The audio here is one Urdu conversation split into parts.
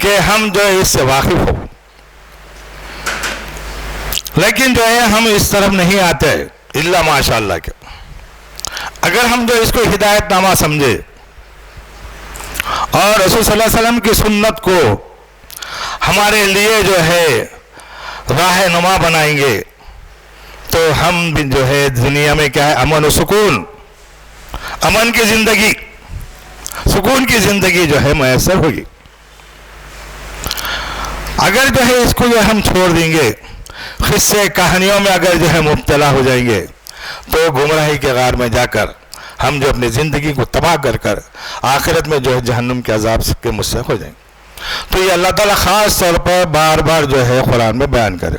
کہ ہم جو ہے اس سے واقف ہو، لیکن جو ہے ہم اس طرف نہیں آتے الا ماشاء اللہ کے۔ اگر ہم جو اس کو ہدایت نامہ سمجھے اور رسول صلی اللہ علیہ وسلم کی سنت کو ہمارے لیے جو ہے راہ نما بنائیں گے تو ہم بھی جو ہے دنیا میں کیا ہے امن و سکون، امن کی زندگی، سکون کی زندگی جو ہے میسر ہوگی۔ اگر جو ہے اس کو جو ہم چھوڑ دیں گے، قصے کہانیوں میں اگر جو ہے مبتلا ہو جائیں گے تو گمراہی کے غار میں جا کر ہم جو اپنی زندگی کو تباہ کر کر آخرت میں جو ہے جہنم کے عذاب کے مستحق ہو جائیں گے۔ تو یہ اللہ تعالیٰ خاص طور پر بار بار جو ہے قرآن میں بیان کرے۔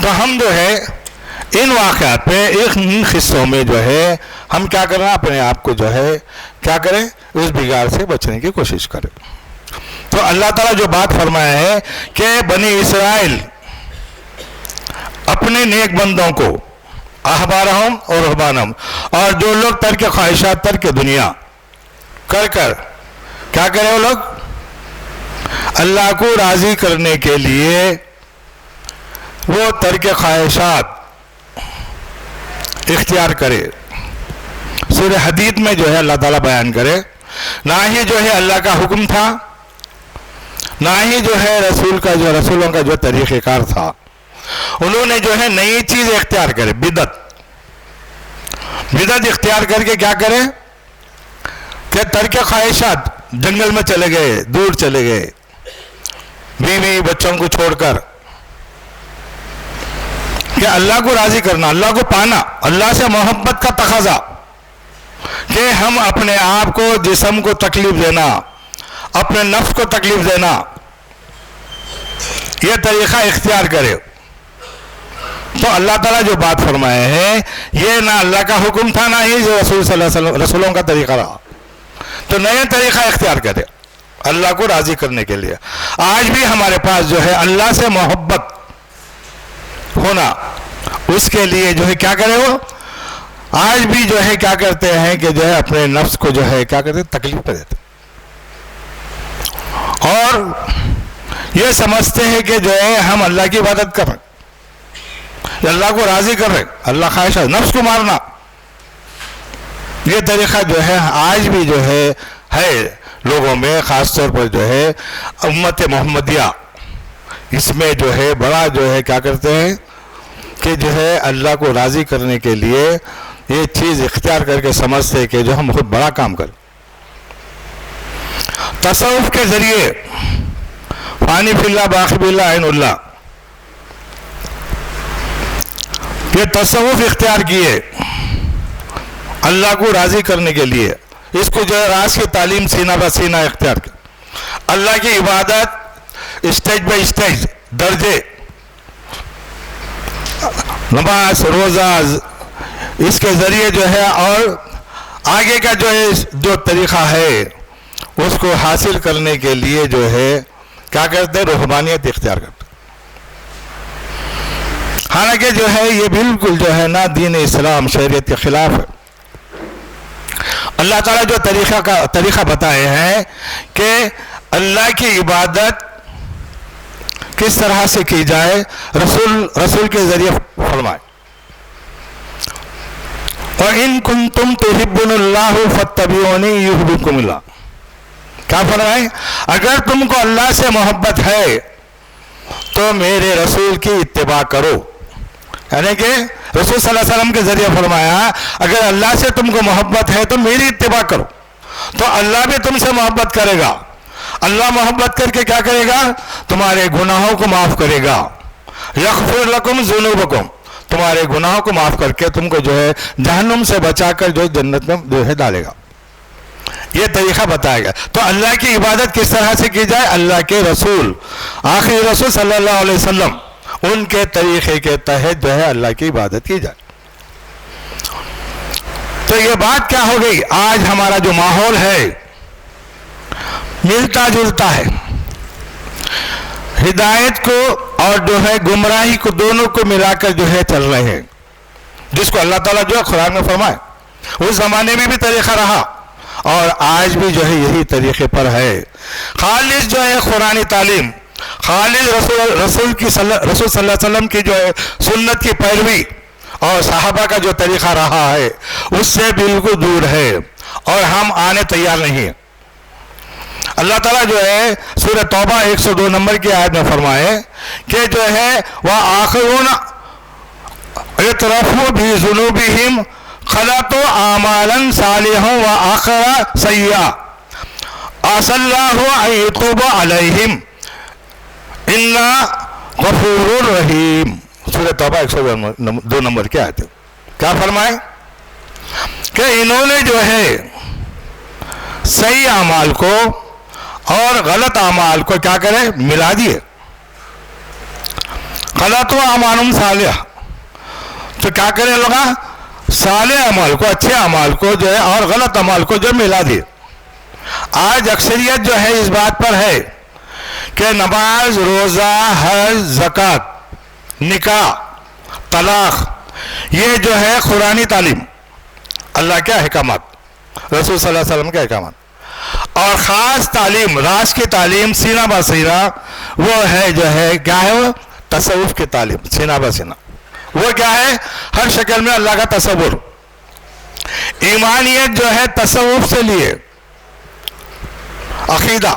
تو ہم جو ہے ان واقعات پہ ان قصوں میں جو ہے ہم کیا کریں، اپنے آپ کو جو ہے کیا کریں، اس بگاڑ سے بچنے کی کوشش کریں۔ تو اللہ تعالیٰ جو بات فرمایا ہے کہ بنی اسرائیل اپنے نیک بندوں کو احبارہم اور رہبانہم، اور جو لوگ ترک خواہشات، ترک دنیا کر کر کیا کرے، وہ لوگ اللہ کو راضی کرنے کے لیے وہ ترک خواہشات اختیار کرے۔ سورہ حدید میں جو ہے اللہ تعالیٰ بیان کرے، نہ ہی جو ہے اللہ کا حکم تھا، نہ ہی جو ہے رسولوں کا جو طریقہ کار تھا، انہوں نے جو ہے نئی چیز اختیار کرے، بدعت اختیار کر کے کیا کرے کہ ترک خواہشات، جنگل میں چلے گئے، دور چلے گئے، بیوی بچوں کو چھوڑ کر، کہ اللہ کو راضی کرنا، اللہ کو پانا، اللہ سے محبت کا تقاضا، کہ ہم اپنے آپ کو، جسم کو تکلیف دینا، اپنے نفس کو تکلیف دینا، یہ طریقہ اختیار کرے۔ تو اللہ تعالیٰ جو بات فرمائے ہیں یہ نہ اللہ کا حکم تھا، نہ ہی جو رسول صلی اللہ علیہ وسلم رسولوں کا طریقہ رہا، تو نئے طریقہ اختیار کرے اللہ کو راضی کرنے کے لیے۔ آج بھی ہمارے پاس جو ہے اللہ سے محبت ہونا، اس کے لیے جو ہے کیا کرے، وہ آج بھی جو ہے کیا کرتے ہیں کہ جو ہے اپنے نفس کو جو ہے کیا کرتے ہیں، تکلیف دیتے، اور یہ سمجھتے ہیں کہ جو ہے ہم اللہ کی عبادت کر رہے ہیں، اللہ کو راضی کر رہے ہیں، اللہ خواہش ہے نفس کو مارنا۔ یہ طریقہ جو ہے آج بھی جو ہے لوگوں میں، خاص طور پر جو ہے امت محمدیہ، اس میں جو ہے بڑا جو ہے کیا کرتے ہیں کہ جو ہے اللہ کو راضی کرنے کے لیے یہ چیز اختیار کر کے سمجھتے ہیں کہ جو ہم بہت بڑا کام کریں۔ تصوف کے ذریعے فانی فی اللہ باقی فی اللہ عین اللہ، یہ تصوف اختیار کیے اللہ کو راضی کرنے کے لیے، اس کو جو ہے راز کی تعلیم سینہ بہ سینہ اختیار کیا، اللہ کی عبادت اسٹیج بائی اسٹیج، درجے، نماز، روزہ، اس کے ذریعے جو ہے، اور آگے کا جو ہے جو طریقہ ہے اس کو حاصل کرنے کے لیے جو ہے کیا کرتے ہیں، روحانیت اختیار کرتے۔ حالانکہ جو ہے یہ بالکل جو ہے نا دین اسلام شریعت کے خلاف ہے۔ اللہ تعالیٰ جو طریقہ بتائے ہیں کہ اللہ کی عبادت کس طرح سے کی جائے، رسول کے ذریعے فرمائے، وَإِن كُنتُمْ تُحِبُّونَ اللَّهَ فَاتَّبِعُونِي يُحْبِبْكُمُ اللَّهُ، کیا فرمائے، اگر تم کو اللہ سے محبت ہے تو میرے رسول کی اتباع کرو، یعنی کہ رسول صلی اللہ علیہ وسلم کے ذریعے فرمایا اگر اللہ سے تم کو محبت ہے تو میری اتباع کرو، تو اللہ بھی تم سے محبت کرے گا۔ اللہ محبت کر کے کیا کرے گا، تمہارے گناہوں کو معاف کرے گا، یغفر لکم ذنوبکم، تمہارے گناہوں کو معاف کر کے تم کو جو ہے جہنم سے بچا کر جو جنت میں جو ہے ڈالے گا۔ یہ طریقہ بتایا گیا۔ تو اللہ کی عبادت کس طرح سے کی جائے، اللہ کے رسول، آخری رسول صلی اللہ علیہ وسلم، ان کے طریقے کے تحت جو ہے اللہ کی عبادت کی جائے۔ تو یہ بات کیا ہو گئی، آج ہمارا جو ماحول ہے ملتا جلتا ہے، ہدایت کو اور جو ہے گمراہی کو دونوں کو ملا کر جو ہے چل رہے ہیں، جس کو اللہ تعالیٰ جو ہے قرآن میں فرمائے۔ اس زمانے میں بھی طریقہ رہا اور آج بھی جو ہے یہی طریقے پر ہے. خالص جو ہے قرآنی تعلیم، خالص رسول صلی اللہ علیہ وسلم کی جو ہے سنت کی پیروی اور صحابہ کا جو طریقہ رہا ہے اس سے بالکل دور ہے، اور ہم آنے تیار نہیں ہیں. اللہ تعالیٰ جو ہے سورہ توبہ 102 نمبر کی آیت میں فرمائے کہ جو ہے وَآخَرُونَ اعْتَرَفُوا بِذُنُوبِهِمْ خَلَطُوا أَعْمَالًا صَالِحًا وَآخَرَ سَيِّئًا عَسَى اللَّهُ أَن يَتُوبَ عَلَيْهِمْ إِنَّهُ غَفُورٌ رَحِيمٌ. سورہ توبہ 102 نمبر کی آیت ہے. کیا فرمائے کہ انہوں نے جو ہے صحیح اعمال کو اور غلط اعمال کو کیا کرے ملا دیے. غلط و اعمال صالح، تو کیا کرے لوگا صالح اعمال کو، اچھے اعمال کو جو ہے اور غلط اعمال کو جو ملا دیے. آج اکثریت جو ہے اس بات پر ہے کہ نماز، روزہ، حج، زکوٰۃ، نکاح، طلاق، یہ جو ہے قرآنی تعلیم، اللہ کے احکامات، رسول صلی اللہ علیہ وسلم کے احکامات، اور خاص تعلیم، راز کی تعلیم سینہ بہ سینہ، وہ ہے جو ہے کیا ہے وہ تصوف کی تعلیم سینہ بہ سینہ. وہ کیا ہے ہر شکل میں اللہ کا تصور. ایمانیت جو ہے تصوف سے لیے عقیدہ،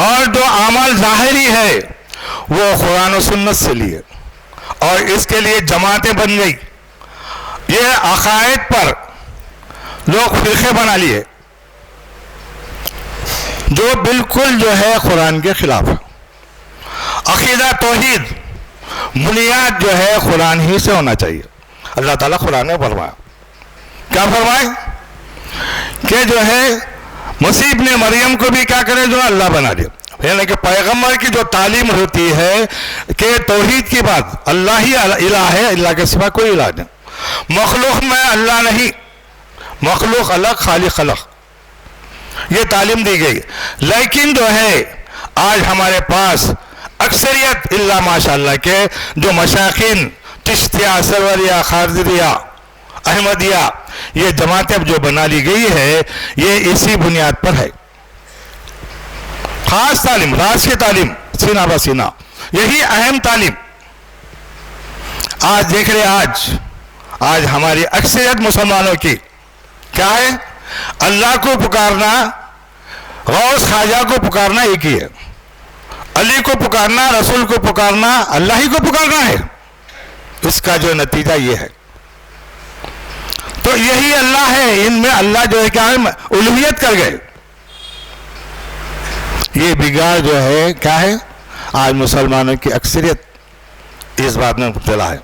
اور جو عمل ظاہری ہے وہ قرآن و سنت سے لیے، اور اس کے لیے جماعتیں بن گئی. یہ عقائد پر لوگ فرقے بنا لیے جو بالکل جو ہے قرآن کے خلاف ہے. عقیدہ توحید بنیاد جو ہے قرآن ہی سے ہونا چاہیے. اللہ تعالیٰ قرآن نے فرمایا، کیا فرمائے کہ جو ہے مسیح ابن مریم کو بھی کیا کرے جو اللہ بنا دیا. یعنی کہ پیغمبر کی جو تعلیم ہوتی ہے کہ توحید کی بات، اللہ ہی الہ ہے، اللہ کے سوا کوئی الہ نہیں. مخلوق میں اللہ نہیں، مخلوق الگ، خالق الگ، یہ تعلیم دی گئی. لیکن جو ہے آج ہمارے پاس اکثریت اللہ ماشاءاللہ کے جو مشائخین چشتیہ، سروریہ، خارجریہ، احمدیہ، یہ جماعتیں جو بنا لی گئی ہے یہ اسی بنیاد پر ہے. خاص تعلیم، راز کی تعلیم سینہ بہ سینہ، یہی اہم تعلیم. آج دیکھ رہے آج ہماری اکثریت مسلمانوں کی کیا ہے؟ اللہ کو پکارنا، غوث خواجہ کو پکارنا ایک ہی ہے. علی کو پکارنا، رسول کو پکارنا، اللہ ہی کو پکارنا ہے. اس کا جو نتیجہ یہ ہے. تو یہی اللہ ہے، ان میں اللہ جو ہے کیا ہے الوہیت کر گئے. یہ بگاڑ جو ہے کیا ہے آج مسلمانوں کی اکثریت اس بات میں مبتلا ہے.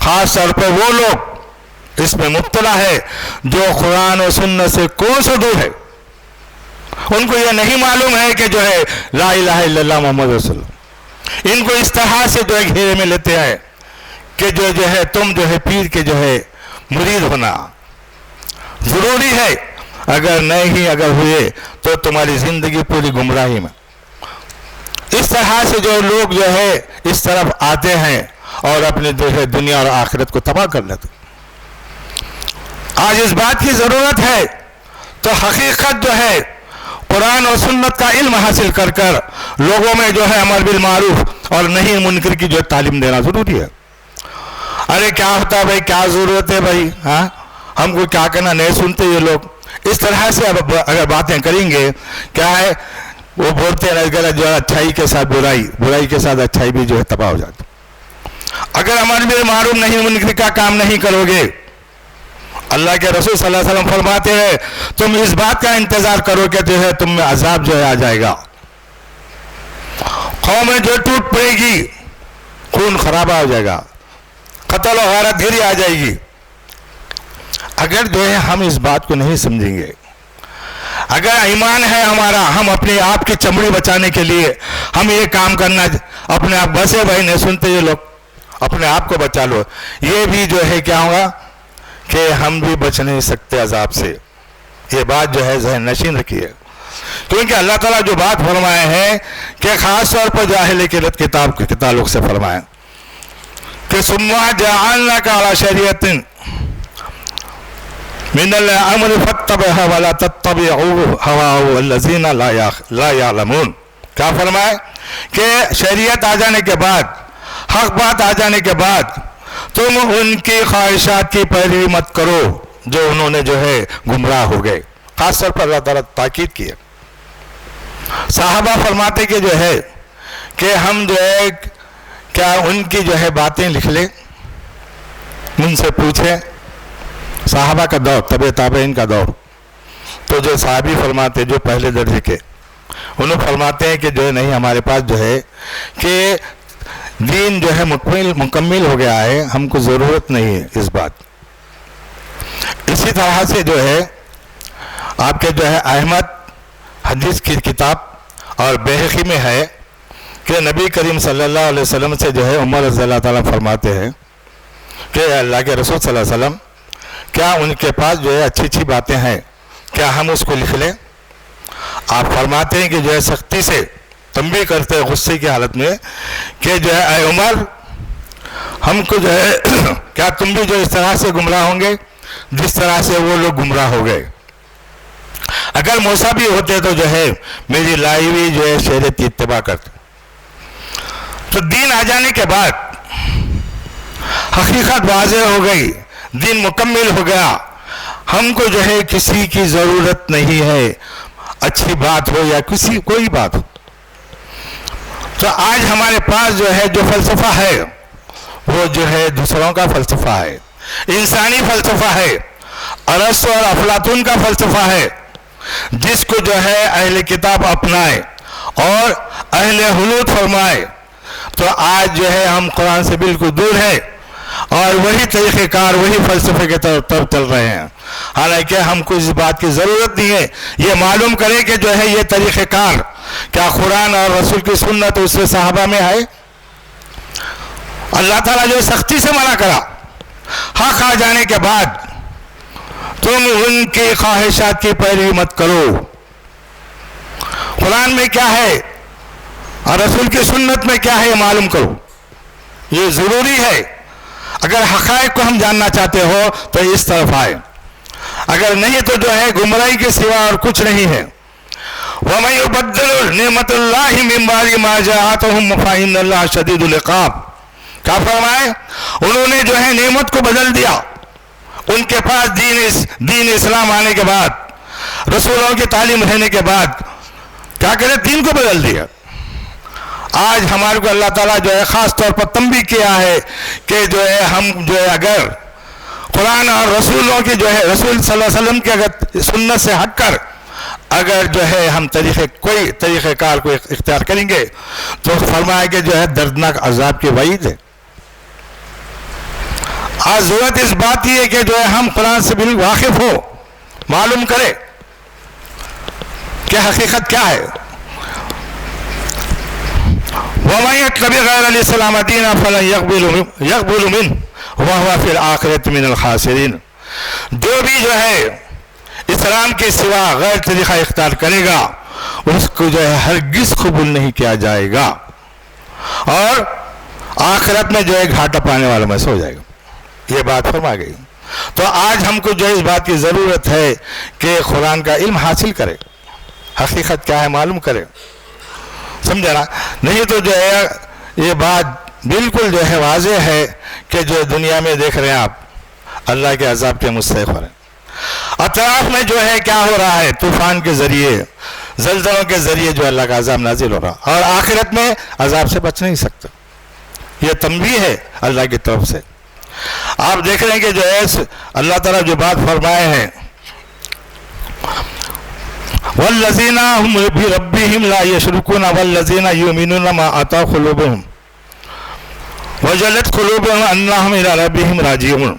خاص طور پر وہ لوگ اس میں مبتلا ہے جو قرآن و سنت سے کون سا دور ہے. ان کو یہ نہیں معلوم ہے کہ جو ہے لا الہ الا اللہ محمد رسول اللہ. ان کو اس طرح سے جو ہے گھیرے میں لیتے ہیں کہ جو ہے تم جو ہے پیر کے جو ہے مرید ہونا ضروری ہے، اگر ہوئے تو تمہاری زندگی پوری گمراہی میں. اس طرح سے جو لوگ جو ہے اس طرف آتے ہیں اور اپنے جو ہے دنیا اور آخرت کو تباہ کر لیتے. آج اس بات کی ضرورت ہے تو حقیقت جو ہے قرآن اور سنت کا علم حاصل کر لوگوں میں جو ہے امر بالمعروف اور نہی منکر کی جو تعلیم دینا ضروری ہے. ارے کیا ہوتا ہے بھائی، کیا ضرورت ہے بھائی، ہاں ہم کو کیا کرنا، نہیں سنتے یہ لوگ. اس طرح سے اگر باتیں کریں گے کیا ہے وہ بولتے ہیں جو ہے اچھائی کے ساتھ برائی، برائی کے ساتھ اچھائی بھی جو ہے تباہ ہو جاتی. اگر امر بالمعروف نہی منکر کا کام نہیں کرو گے، اللہ کے رسول صلی اللہ علیہ وسلم فرماتے ہیں تم اس بات کا انتظار کرو کہ جو ہے تم میں عذاب جو ہے آ جائے گا، قومیں جو ٹوٹ پڑے گی، خون خرابہ ہو جائے گا، قتل و غارت گیری آ جائے گی. اگر جو ہے ہم اس بات کو نہیں سمجھیں گے، اگر ایمان ہے ہمارا، ہم اپنے آپ کی چمڑی بچانے کے لیے ہم یہ کام کرنا، اپنے آپ بسے بھائی نہیں سنتے یہ لوگ، اپنے آپ کو بچا لو، یہ بھی جو ہے کیا ہوگا کہ ہم بھی بچ نہیں سکتے عذاب سے. یہ بات جو ہے ذہن نشین رکھیے، کیونکہ اللہ تعالیٰ جو بات فرمائے ہیں کہ خاص طور پر جو اہل کتاب کتاب کے تعلق سے فرمائے کہ ثم جعلناک علی شریعۃ من الامر فاتبعوا ولا تتبعوا هواء الذين لا يعلمون. کیا فرمائے کہ شریعت آ جانے کے بعد، حق بات آ جانے کے بعد تم ان کی خواہشات کی پیروی مت کرو جو انہوں نے جو ہے گمراہ ہو گئے. خاص طور پر اللہ تعالیٰ تاکید کی ہے. صحابہ فرماتے کہ جو ہے کہ ہم جو ہے کیا ان کی جو ہے باتیں لکھ لیں، ان سے پوچھیں. صحابہ کا دور، تبع تابعین کا دور. تو جو صحابی فرماتے، جو پہلے درجے کے، انہوں فرماتے ہیں کہ جو ہے نہیں، ہمارے پاس جو ہے کہ دین جو ہے مکمل ہو گیا ہے، ہم کو ضرورت نہیں ہے اس بات. اسی طرح سے جو ہے آپ کے جو ہے احمد حدیث کی کتاب اور بیہقی میں ہے کہ نبی کریم صلی اللہ علیہ وسلم سے جو ہے عمر رضی اللہ تعالیٰ فرماتے ہیں کہ اللہ کے رسول صلی اللہ علیہ وسلم کیا ان کے پاس جو ہے اچھی اچھی باتیں ہیں، کیا ہم اس کو لکھ لیں؟ آپ فرماتے ہیں کہ جو ہے سختی سے تنبیہ کرتے ہیں غصے کی حالت میں کہ جو ہے اے عمر، ہم کو جو ہے کیا تم بھی جو اس طرح سے گمراہ ہوں گے جس طرح سے وہ لوگ گمراہ ہو گئے؟ اگر موسیٰ بھی ہوتے تو جو ہے میری لائی ہوئی جو ہے شریعت کی اتباع کرتے. تو دین آ جانے کے بعد حقیقت واضح ہو گئی، دین مکمل ہو گیا. ہم کو جو ہے کسی کی ضرورت نہیں ہے، اچھی بات ہو یا کوئی بات ہو. تو آج ہمارے پاس جو ہے جو فلسفہ ہے وہ جو ہے دوسروں کا فلسفہ ہے، انسانی فلسفہ ہے، ارسطو اور افلاطون کا فلسفہ ہے، جس کو جو ہے اہل کتاب اپنائے اور اہل حلوت فرمائے. تو آج جو ہے ہم قرآن سے بالکل دور ہیں اور وہی طریقہ کار، وہی فلسفے کے طرف چل رہے ہیں. حالانکہ ہم کو اس بات کی ضرورت نہیں ہے. یہ معلوم کریں کہ جو ہے یہ طریقہ کار کیا قرآن اور رسول کی سنت اس سے صحابہ میں ہے؟ اللہ تعالیٰ جو سختی سے منع کرا، حق آ جانے کے بعد تم ان کی خواہشات کی پیروی مت کرو. قرآن میں کیا ہے اور رسول کی سنت میں کیا ہے یہ معلوم کرو. یہ ضروری ہے. اگر حقائق کو ہم جاننا چاہتے ہو تو اس طرف آئے، اگر نہیں تو جو ہے گمراہی کے سوا اور کچھ نہیں ہے. وَمَن يُبَدِّلُ نِعْمَةَ اللَّهِ مِن بَعْدِ مَا جَاءَتْهُمْ فَإِنَّ اللَّهَ شَدِيدُ الْعِقَابِ. کیا فرمائے؟ انہوں نے جو ہے نعمت کو بدل دیا. ان کے پاس دین اسلام آنے کے بعد، رسولوں کی تعلیم رہنے کے بعد کیا کرے؟ دین کو بدل دیا. آج ہمارے کو اللہ تعالیٰ جو ہے خاص طور پر تنبیہ کیا ہے کہ جو ہے ہم جو ہے اگر قرآن اور رسولوں کی جو ہے رسول صلی اللہ علیہ وسلم کی اگر سنت سے ہٹ کر اگر جو ہے ہم کوئی طریقہ کار کو اختیار کریں گے تو فرمایا کہ جو ہے دردناک عذاب کی وعید ہے. آج ضرورت اس بات کی ہے کہ جو ہے ہم قرآن سے بالکل واقف ہو، معلوم کرے کہ حقیقت کیا ہے. وَمَن يَتَّبِعْ غَيْرَ الْإِسْلَامِ دِينًا فَلَن يَقْبَلَ مِنْهُ وَهُوَ فِي الْآخِرَةِ مِنَ الْخَاسِرِينَ. جو بھی جو ہے اسلام کے سوا غیر طریقہ اختیار کرے گا اس کو جو ہے ہرگز قبول نہیں کیا جائے گا اور آخرت میں جو ہے گھاٹا پانے والا میں سے ہو جائے گا. یہ بات فرما گئی. تو آج ہم کو جو اس بات کی ضرورت ہے کہ قرآن کا علم حاصل کرے، حقیقت کیا ہے معلوم کرے. سمجھا نا؟ نہیں تو جو ہے یہ بات بالکل جو ہے واضح ہے کہ جو دنیا میں دیکھ رہے ہیں آپ اللہ کے عذاب کے مستحق ہو رہے ہیں. اطراف میں جو ہے کیا ہو رہا ہے؟ طوفان کے ذریعے، زلزلوں کے ذریعے جو اللہ کا عذاب نازل ہو رہا، اور آخرت میں عذاب سے بچ نہیں سکتا. یہ تنبیہ ہے اللہ کی طرف سے. آپ دیکھ رہے ہیں کہ جو ہے اللہ تعالیٰ جو بات فرمائے ہیں وَالَّذِينَ هُمْ بِرَبِّهِمْ لَا يُشْرِكُونَ وَالَّذِينَ يُؤْمِنُونَ مَا آتَاهُمْ قُلُوبُهُمْ وَجَلَتْ قُلُوبُهُمْ أَنَّهُمْ إِلَىٰ رَبِّهِمْ راجعون.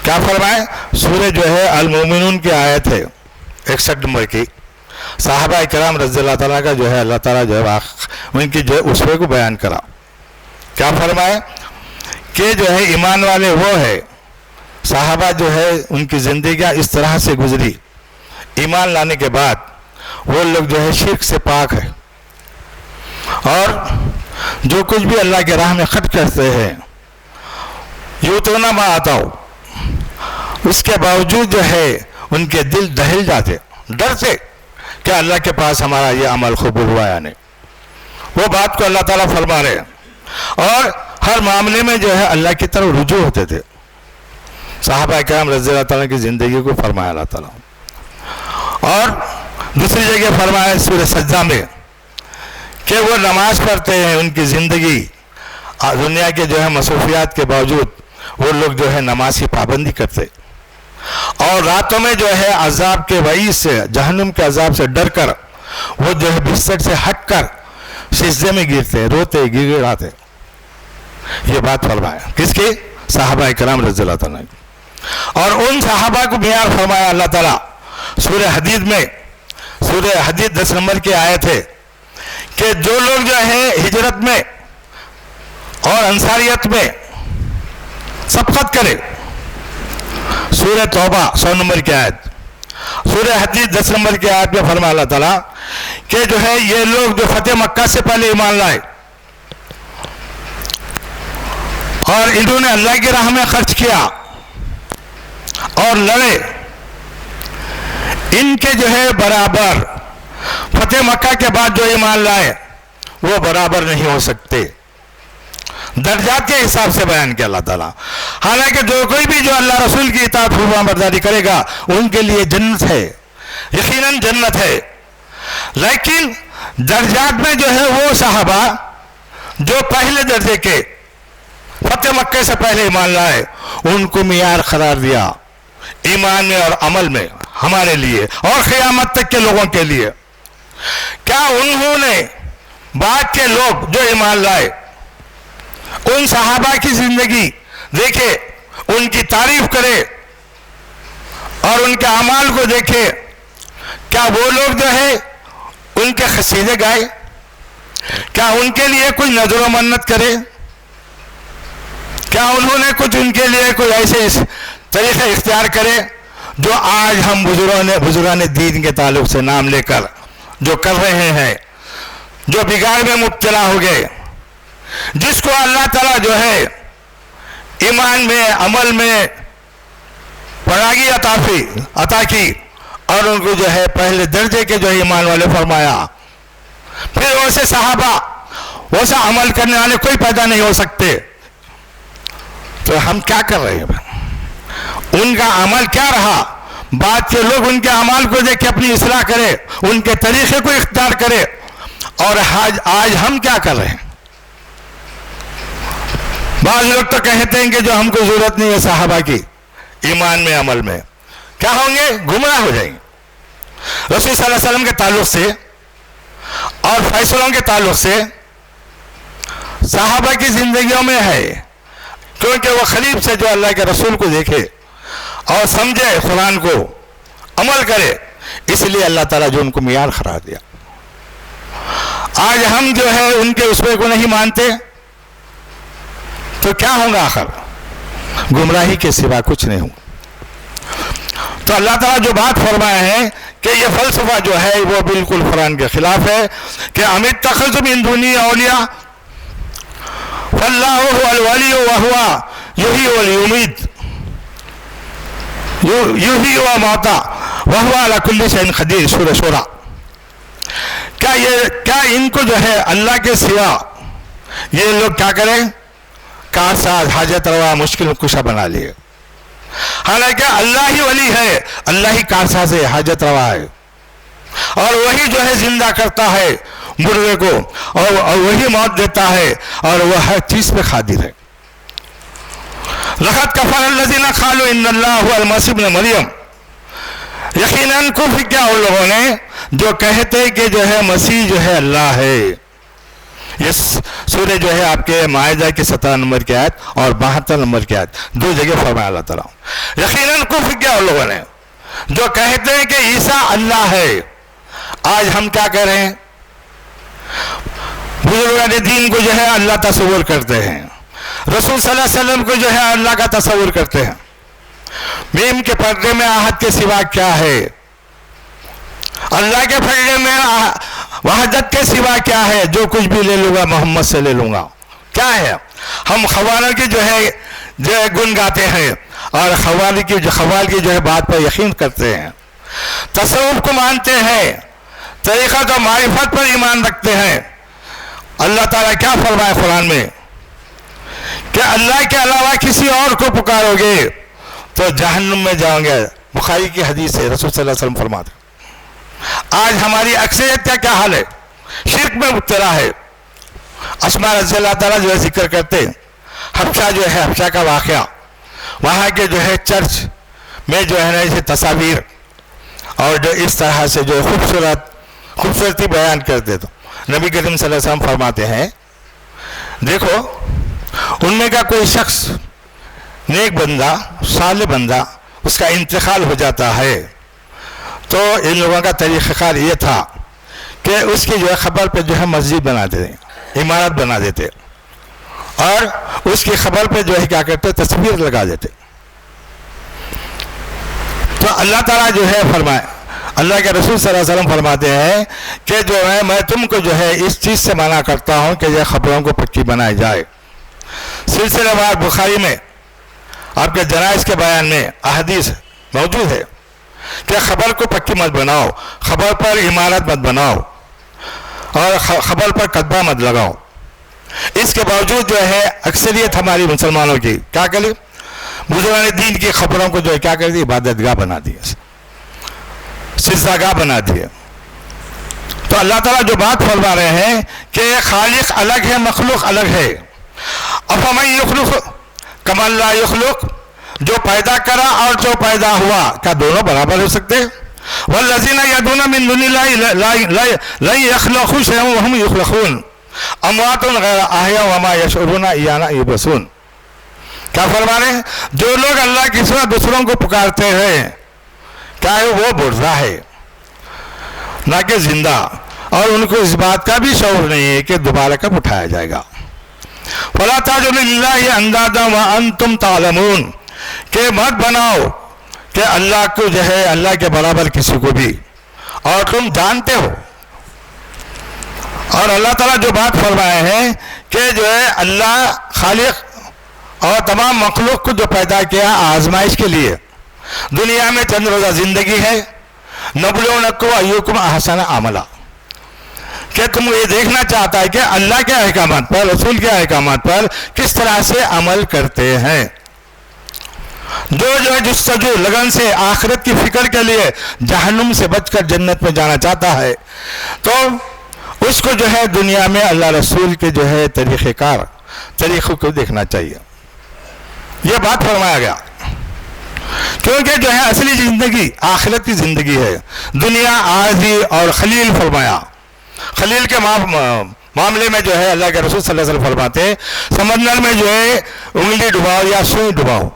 کیا فرمائے؟ سورہ جو ہے المومنون کی آیت ہے 61 نمبر کی. صحابہ کرام رضی اللہ تعالیٰ کا جو ہے اللہ تعالیٰ جو ہے ان کی جو ہے اسوے کو بیان کرا. کیا فرمائے کہ جو ہے ایمان والے وہ ہے، صحابہ جو ہے ان کی زندگیاں اس طرح سے گزری، ایمان لانے کے بعد وہ لوگ جو ہے شرک سے پاک ہے اور جو کچھ بھی اللہ کے راہ میں خرچ کرتے ہیں یوتونا ما آتا ہو، اس کے باوجود جو ہے ان کے دل دہل جاتے ڈر سے کہ اللہ کے پاس ہمارا یہ عمل قبول ہوا یا نہیں. وہ بات کو اللہ تعالیٰ فرما رہے ہیں اور ہر معاملے میں جو ہے اللہ کی طرف رجوع ہوتے تھے. صحابہ کرام رضی اللہ تعالیٰ کی زندگی کو فرمایا اللہ تعالیٰ. اور دوسری جگہ فرمایا سورہ سجدہ میں کہ وہ نماز پڑھتے ہیں. ان کی زندگی دنیا کے جو ہے مصروفیات کے باوجود وہ لوگ جو ہے نماز کی پابندی کرتے اور راتوں میں جو ہے عذاب کے وعید سے جہنم کے عذاب سے ڈر کر وہ جو ہے بستر سے ہٹ کر سجدے میں گرتے روتے گر گڑاتے. یہ بات فرمایا کس کی؟ صحابہ کرام رضی اللہ تعالیٰ. اور ان صحابہ کو معیار فرمایا اللہ تعالیٰ سورہ حدید میں. سورہ حدید 10 نمبر کی آیت ہے کہ جو لوگ جو ہے ہجرت میں اور انصاریت میں سبقت کرے. سورہ توبہ 100 نمبر کی آیت. سورہ حدید 10 نمبر کی آیت میں فرمایا اللہ تعالیٰ کہ جو ہے یہ لوگ جو فتح مکہ سے پہلے ایمان لائے اور انہوں نے اللہ کی راہ میں خرچ کیا اور لڑے, ان کے جو ہے برابر فتح مکہ کے بعد جو ایمان لائے وہ برابر نہیں ہو سکتے. درجات کے حساب سے بیان کیا اللہ تعالیٰ. حالانکہ جو کوئی بھی جو اللہ رسول کی اطاعت فرما برداری کرے گا ان کے لیے جنت ہے, یقیناً جنت ہے. لیکن درجات میں جو ہے وہ صحابہ جو پہلے درجے کے فتح مکہ سے پہلے ایمان لائے ان کو معیار قرار دیا ایمان میں اور عمل میں ہمارے لیے اور قیامت تک کے لوگوں کے لیے. کیا انہوں نے بعد کے لوگ جو ایمان لائے ان صحابہ کی زندگی دیکھے, ان کی تعریف کرے اور ان کے اعمال کو دیکھے؟ کیا وہ لوگ جو ہے ان کے قصیدے گائے؟ کیا ان کے لیے کوئی نذر و منت کرے؟ کیا انہوں نے کچھ ان کے لیے کوئی ایسے طریقے اختیار کرے جو آج ہم بزرگان دین کے تعلق سے نام لے کر جو کر رہے ہیں, جو بگاڑ میں مبتلا ہو گئے, جس کو اللہ تعالیٰ جو ہے ایمان میں عمل میں پراگی عطا کی اور ان کو جو ہے پہلے درجے کے جو ایمان والے فرمایا. پھر ویسے صحابہ ویسا عمل کرنے والے کوئی پیدا نہیں ہو سکتے. تو ہم کیا کر رہے ہیں؟ ان کا عمل کیا رہا؟ بعد کے لوگ ان کے عمل کو دیکھ کے اپنی اصلاح کرے, ان کے طریقے کو اختیار کرے. اور آج ہم کیا کر رہے ہیں؟ بعض لوگ تو کہتے ہیں کہ جو ہم کو ضرورت نہیں ہے صحابہ کی ایمان میں عمل میں. کیا ہوں گے؟ گمراہ ہو جائیں گے. رسول صلی اللہ علیہ وسلم کے تعلق سے اور فیصلوں کے تعلق سے صحابہ کی زندگیوں میں ہے, کیونکہ وہ قریب سے جو اللہ کے رسول کو دیکھے اور سمجھے, قرآن کو عمل کرے, اس لیے اللہ تعالیٰ جو ان کو معیار قرار دیا. آج ہم جو ہے ان کے اسوے کو نہیں مانتے تو کیا ہوگا؟ آخر گمراہی کے سوا کچھ نہیں ہوگا. تو اللہ تعالیٰ جو بات فرمایا ہے کہ یہ فلسفہ جو ہے وہ بالکل قرآن کے خلاف ہے کہ ام اتخذوا من دونی اولیاء فاللہ هو الولی وهو یحیی ویمیت یحیی ویمیت وهو علی کل شیء قدیر. سورہ شورى. کیا ان کو جو ہے اللہ کے سوا یہ لوگ کیا کریں؟ کارساز, حاجت روا, مشکل کشا بنا لیے. حالانکہ اللہ ہی ولی ہے, اللہ ہی کارساز ہے, حاجت روا ہے, اور وہی جو ہے زندہ کرتا ہے مردے کو اور وہی موت دیتا ہے اور وہ ہر چیز پہ قادر ہے. لقد کفر الذین قالوا ان اللہ هو المسیح ابن مریم. یقیناً کفر کیا ان لوگوں نے جو کہتے کہ جو ہے مسیح جو ہے اللہ ہے. یہ سورہ جو ہے آپ کے مائدہ کی 17 نمبر کی آیت اور 72 نمبر کی آیت, دو جگہ فرمایا اللہ تعالیٰ. یقیناً کفر کیا ان لوگوں نے جو کہتے ہیں کہ عیسیٰ اللہ ہے. آج ہم کیا کر رہے ہیں؟ بزرگان دین کو جو ہے اللہ تصور کرتے ہیں, رسول صلی اللہ علیہ وسلم کو جو ہے اللہ کا تصور کرتے ہیں. میم کے پردے میں آہد کے سوا کیا ہے؟ اللہ کے پردے میں وحدت کے سوا کیا ہے؟ جو کچھ بھی لے لوں گا محمد سے لے لوں گا. کیا ہے؟ ہم خوانوں کی جو ہے گن گاتے ہیں, اور خوال کی جو ہے بات پر یقین کرتے ہیں، تصوف کو مانتے ہیں، طریقت و معرفت پر ایمان رکھتے ہیں، اللہ تعالیٰ کیا فرمائے قرآن میں کہ اللہ کے علاوہ کسی اور کو پکارو گے تو جہنم میں جاؤ گے. بخاری کی حدیث ہے، رسول صلی اللہ علیہ وسلم فرماتے. آج ہماری اکثریت کا کیا حال ہے؟ شرک میں مبتلا ہے. اسماء رضی اللہ تعالیٰ جو ہے ذکر کرتے، حبشہ جو ہے، حبشہ کا واقعہ، وہاں کے جو ہے چرچ میں جو ہے نا اسے تصاویر اور جو اس طرح سے جو خوبصورتی بیان کرتے، تو نبی کریم صلی اللہ علیہ وسلم فرماتے ہیں دیکھو ان میں کا کوئی شخص نیک بندہ، صالح بندہ، اس کا انتقال ہو جاتا ہے تو ان لوگوں کا طریقہ کار یہ تھا کہ اس کی جو ہے خبر پہ جو ہے مسجد بنا دیتے، عمارت بنا دیتے، اور اس کی خبر پہ جو ہے کیا کرتے، تصویر لگا دیتے. تو اللہ تعالیٰ جو ہے فرمائے، اللہ کے رسول صلی اللہ علیہ وسلم فرماتے ہیں کہ جو ہے میں تم کو جو ہے اس چیز سے منع کرتا ہوں کہ یہ خبروں کو پکی بنائی جائے. سلسلہ وار بخاری میں آپ کے جنائز کے بیان میں احادیث موجود ہے کہ خبر کو پکی مت بناؤ، خبر پر عمارت مت بناؤ، اور خبر پر کتبہ مت لگاؤ. اس کے باوجود جو ہے اکثریت ہماری مسلمانوں کی کیا کرے، بزرگان دین کی خبروں کو جو ہے کیا کر دی، عبادت گاہ بنا دی، سجدہ گاہ بنا دی. تو اللہ تعالیٰ جو بات فرما رہے ہیں کہ خالق الگ ہے، مخلوق الگ ہے. افمن یخلق کما لا یخلق، جو پیدا کرا اور جو پیدا ہوا، کیا دونوں برابر ہو سکتے؟ والذین یدعون من دون اللہ لن یخلقوا شیئا وهم یخلقون اموات غیر احیاء وما یشعرون ایانا یبعثون. کیا فرما رہے ہیں؟ جو لوگ اللہ کے سوا دوسروں کو پکارتے ہیں کیا ہے وہ مردہ ہے نہ کہ زندہ، اور ان کو اس بات کا بھی شعور نہیں ہے کہ دوبارہ کب اٹھایا جائے گا. فلا تجعلوا للہ اندادا وانتم تعلمون، کہ مت بناؤ کہ اللہ کو جو ہے اللہ کے برابر کسی کو بھی، اور تم جانتے ہو. اور اللہ تعالیٰ جو بات فرمائے ہیں کہ جو ہے اللہ خالق اور تمام مخلوق کو جو پیدا کیا آزمائش کے لیے. دنیا میں چند روزہ زندگی ہے، نبلونکم ایکم احسن عملا، کہ تم یہ دیکھنا چاہتا ہے کہ اللہ کے احکامات پر، رسول کے احکامات پر کس طرح سے عمل کرتے ہیں. جو ہے جستجو لگن سے آخرت کی فکر کے لیے جہنم سے بچ کر جنت میں جانا چاہتا ہے تو اس کو جو ہے دنیا میں اللہ رسول کے جو ہے طریقہ کار، طریقوں کو دیکھنا چاہیے. یہ بات فرمایا گیا کیونکہ جو ہے اصلی زندگی آخرت کی زندگی ہے. دنیا عارضی اور خلیل فرمایا. خلیل کے معاملے میں جو ہے اللہ کے رسول صلی اللہ علیہ وسلم فرماتے ہیں سمندر میں جو ہے انگلی ڈباؤ یا سوئی ڈباؤ،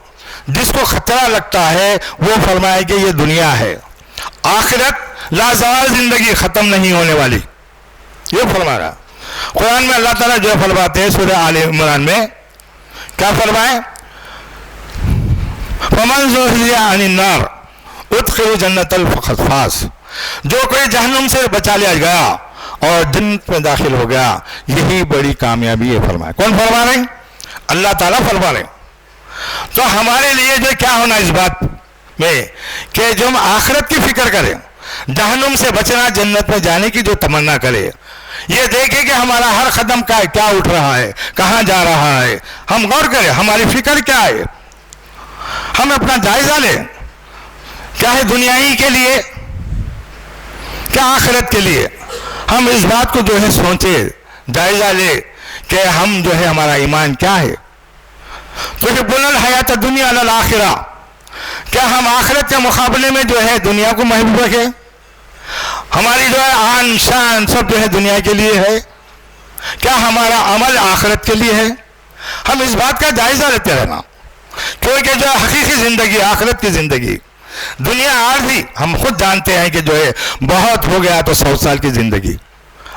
جس کو خطرہ لگتا ہے وہ فرمائے کہ یہ دنیا ہے. آخرت لازوال زندگی، ختم نہیں ہونے والی، یہ فرما رہا. قرآن میں اللہ تعالیٰ جو فرماتے ہیں سورہ آل عمران میں کیا فرمائے، فَمَنْ زُحْزِحَ عَنِ النَّارِ اُدْخِلَ جَنَّةَ الْفَوْزَ، جو کوئی جہنم سے بچا لیا گیا اور جنت میں داخل ہو گیا یہی بڑی کامیابی ہے. فرمائے کون فرما رہے ہیں؟ اللہ تعالیٰ فرما رہے ہیں. تو ہمارے لیے جو کیا ہونا اس بات میں کہ جو ہم آخرت کی فکر کریں، جہنم سے بچنا، جنت میں جانے کی جو تمنا کرے، یہ دیکھیں کہ ہمارا ہر قدم کا کیا اٹھ رہا ہے، کہاں جا رہا ہے. ہم غور کریں ہماری فکر کیا ہے، ہم اپنا جائزہ لیں، کیا ہے دنیائی کے لیے، کیا آخرت کے لیے. ہم اس بات کو جو ہے سوچے، جائزہ لے کہ ہم جو ہے ہمارا ایمان کیا ہے. تحبون الحیات الدنیا علی الآخرہ، کیا ہم آخرت کے مقابلے میں جو ہے دنیا کو محبوب رکھیں؟ ہماری جو ہے آن شان سب جو ہے دنیا کے لیے ہے، کیا ہمارا عمل آخرت کے لیے ہے؟ ہم اس بات کا جائزہ لیتے رہنا، کیونکہ جو حقیقی زندگی، آخرت کی زندگی، دنیا عارضی ہم خود جانتے ہیں کہ جو ہے بہت ہو گیا تو 100 سال کی زندگی،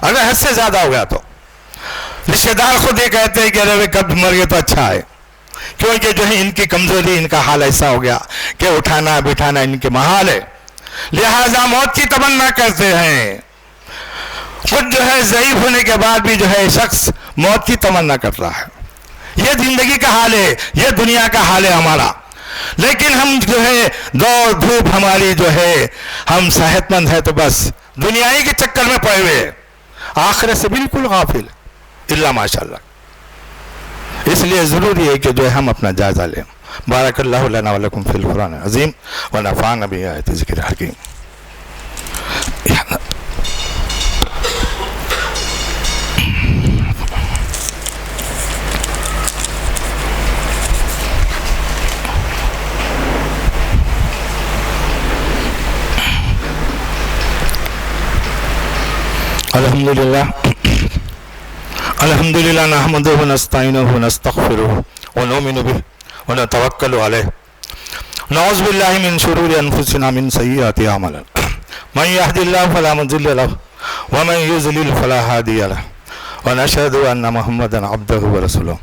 اگر حد سے زیادہ ہو گیا تو رشتہ دار خود یہ کہتے ہیں کہ ارے کب مر گئے تو اچھا ہے، کیونکہ جو ہے ان کی کمزوری، ان کا حال ایسا ہو گیا کہ اٹھانا بٹھانا ان کے محال ہے، لہذا موت کی تمنا کرتے ہیں. خود جو ہے ضعیف ہونے کے بعد بھی جو ہے شخص موت کی تمنا کر رہا ہے. یہ زندگی کا حال ہے، یہ دنیا کا حال ہے ہمارا. لیکن ہم جو ہے دوڑ دھوپ ہماری جو ہے، ہم صحت مند ہے تو بس دنیائی کے چکر میں پڑے ہوئے، آخرت سے بالکل غافل الا ماشاء اللہ۔ اس لیے ضروری ہے کہ جو ہے ہم اپنا جائزہ لیں۔ بارک اللہ لنا ولکم فی القرآن العظیم ونفعنا بآیات ذکر الحکیم۔ الحمدللہ نحمدہ ونستعینہ ونستغفرہ ونؤمن بہ ونتوکل علیہ نعوذ باللہ من شرور انفسنا من سیئات اعمالنا من یہد اللہ فلا مضل لہ ومن یضلل فلا ہادی لہ ونشہد ان محمدا عبدہ ورسولہ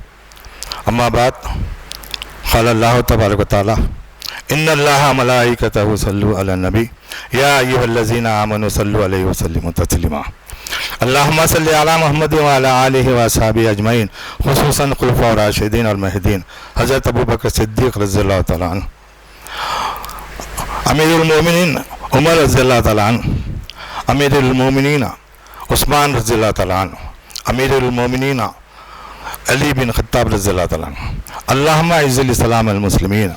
اما بعد قال اللہ تبارک وتعالی ان اللہ ملائکتہ صلوا علی النبی یا ایھا الذین آمنوا صلوا علیہ وسلموا تسلیما اللہم صلی علی محمد وعلی آلہ وصحبہ اجمعین، خصوصاً خلفاء راشدین اور مہدیین حضرت ابوبکر صدیق رضی اللہ تعالیٰ عنہ، امیر المومنین عمر رضی اللہ تعالیٰ عنہ، امیر المومنین عثمان رضی اللہ تعالیٰ عنہ، امیر المومنین علی بن خطاب رضی اللہ تعالیٰ عنہ۔ اللہم اعز الاسلام المسلمین،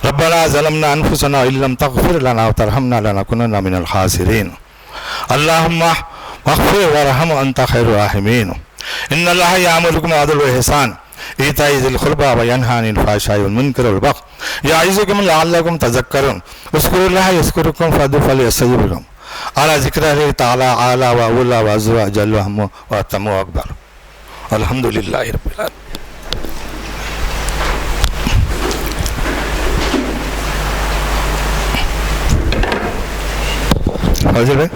ربنا ظلمنا انفسنا ان لم تغفر لنا وترحمنا لنکونن من الخاسرین، اللہم اغفر وارحم انت خیر الراحمین، ان اللہ یامرکم بالعدل والاحسان ایتاء ذی القربی وینہی عن الفحشاء والمنکر والبغی یعظکم لعلکم تذکرون اذکروا اللہ یذکرکم فادعوہ یستجب لکم اعلیٰ ذکرہ تعالی اعلیٰ و اولی و اعز و اجل و اہم و اتم و اکبر۔ الحمدللہ رب العالمین۔ حاضر بھائی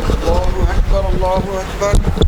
اللہ اکبر اللہ اکبر۔